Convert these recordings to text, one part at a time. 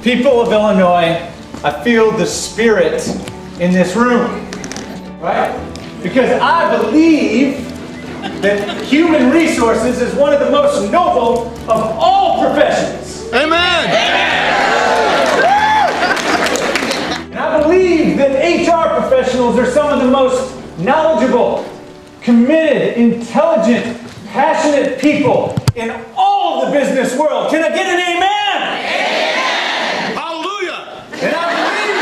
People of Illinois, I feel the spirit in this room, right? Because I believe that human resources is one of the most noble of all professions. Amen! And I believe that HR professionals are some of the most knowledgeable, committed, intelligent, passionate people in all the business world. Can I get an amen? Amen! Hallelujah! And I believe,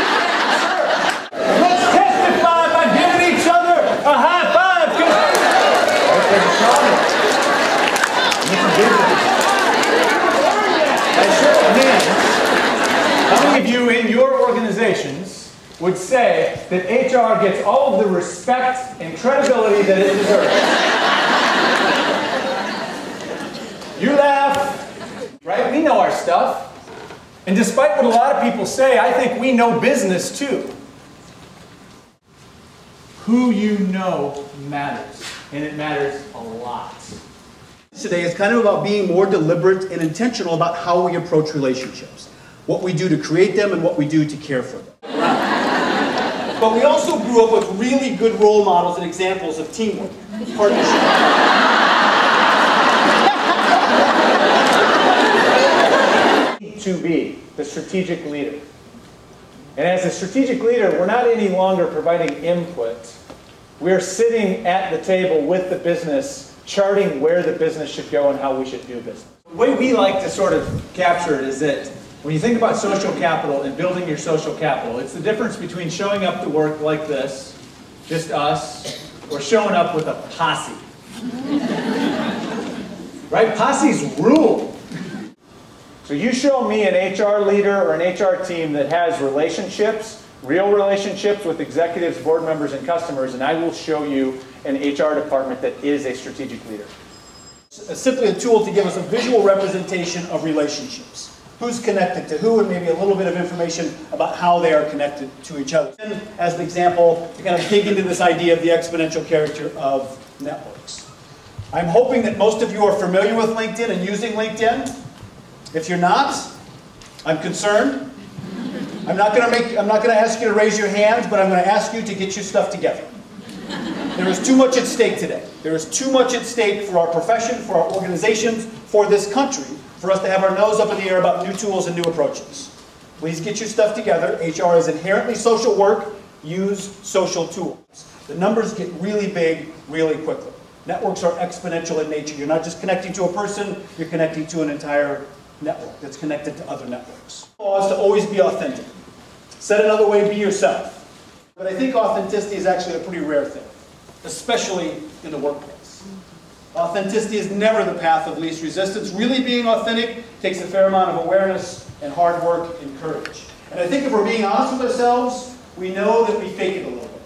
let's testify by giving each other a high five. How many of you in your organizations would say that HR gets all of the respect and credibility that it deserves? You laugh, right? We know our stuff. And despite what a lot of people say, I think we know business too. Who you know matters, and it matters a lot. Today is kind of about being more deliberate and intentional about how we approach relationships, what we do to create them and what we do to care for them. But we also grew up with really good role models and examples of teamwork, partnership. To be the strategic leader. And as a strategic leader, we're not any longer providing input. We're sitting at the table with the business, charting where the business should go and how we should do business. The way we like to sort of capture it is that when you think about social capital and building your social capital, it's the difference between showing up to work like this, just us, or showing up with a posse. Right? Posses rule. So you show me an HR leader or an HR team that has relationships, real relationships with executives, board members, and customers, and I will show you an HR department that is a strategic leader. It's simply a tool to give us a visual representation of relationships. Who's connected to who, and maybe a little bit of information about how they are connected to each other. And as an example, to kind of dig into this idea of the exponential character of networks. I'm hoping that most of you are familiar with LinkedIn and using LinkedIn. If you're not, I'm concerned. I'm not going to ask you to raise your hands, but I'm going to ask you to get your stuff together. There is too much at stake today. There is too much at stake for our profession, for our organizations, for this country, for us to have our nose up in the air about new tools and new approaches. Please get your stuff together. HR is inherently social work. Use social tools. The numbers get really big really quickly. Networks are exponential in nature. You're not just connecting to a person, you're connecting to an entire network that's connected to other networks. The law is to always be authentic. Said another way, be yourself. But I think authenticity is actually a pretty rare thing, especially in the workplace. Authenticity is never the path of least resistance. Really being authentic takes a fair amount of awareness and hard work and courage. And I think if we're being honest with ourselves, we know that we fake it a little bit.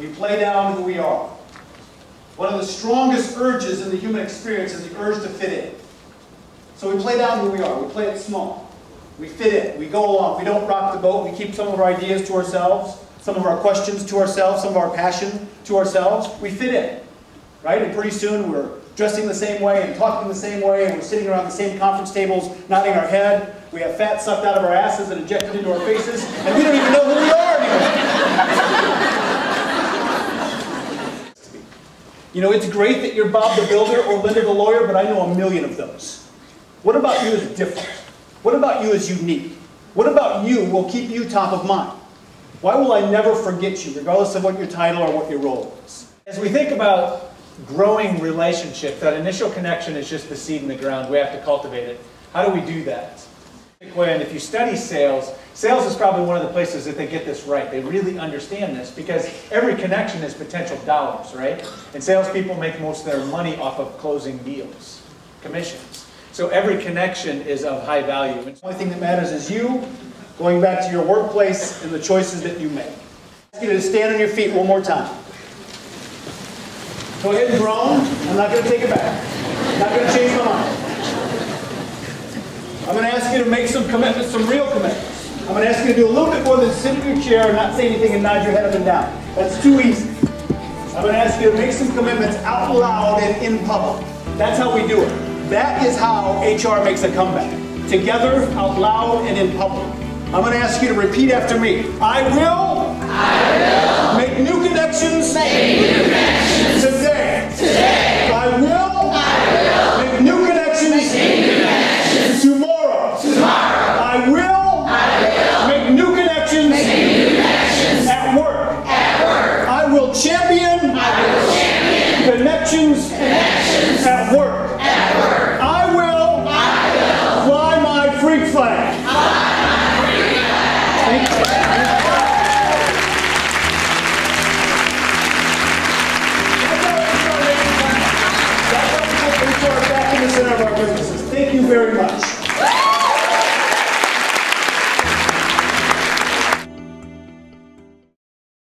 We play down who we are. One of the strongest urges in the human experience is the urge to fit in. So we play down who we are. We play it small. We fit in. We go along. We don't rock the boat. We keep some of our ideas to ourselves, some of our questions to ourselves, some of our passion to ourselves. We fit in, right? And pretty soon we're dressing the same way and talking the same way, and we're sitting around the same conference tables, nodding our head. We have fat sucked out of our asses and injected into our faces, and we don't even know who we are anymore. You know, it's great that you're Bob the Builder or Linda the Lawyer, but I know a million of those. What about you is different? What about you is unique? What about you will keep you top of mind? Why will I never forget you, regardless of what your title or what your role is? As we think about growing relationships, that initial connection is just the seed in the ground. We have to cultivate it. How do we do that? When if you study sales, sales is probably one of the places that they get this right. They really understand this because every connection is potential dollars, right? And salespeople make most of their money off of closing deals, commissions. So every connection is of high value. The only thing that matters is you, going back to your workplace and the choices that you make. I ask you to stand on your feet one more time. Go ahead and groan. I'm not going to take it back. I'm not going to change my mind. I'm going to ask you to make some commitments, some real commitments. I'm going to ask you to do a little bit more than sit in your chair and not say anything and nod your head up and down. That's too easy. I'm going to ask you to make some commitments out loud and in public. That's how we do it. That is how HR makes a comeback. together, out loud, and in public. I'm going to ask you to repeat after me. I will make new connections today. I will make new connections tomorrow. I will make new connections at work. I will champion connections at work.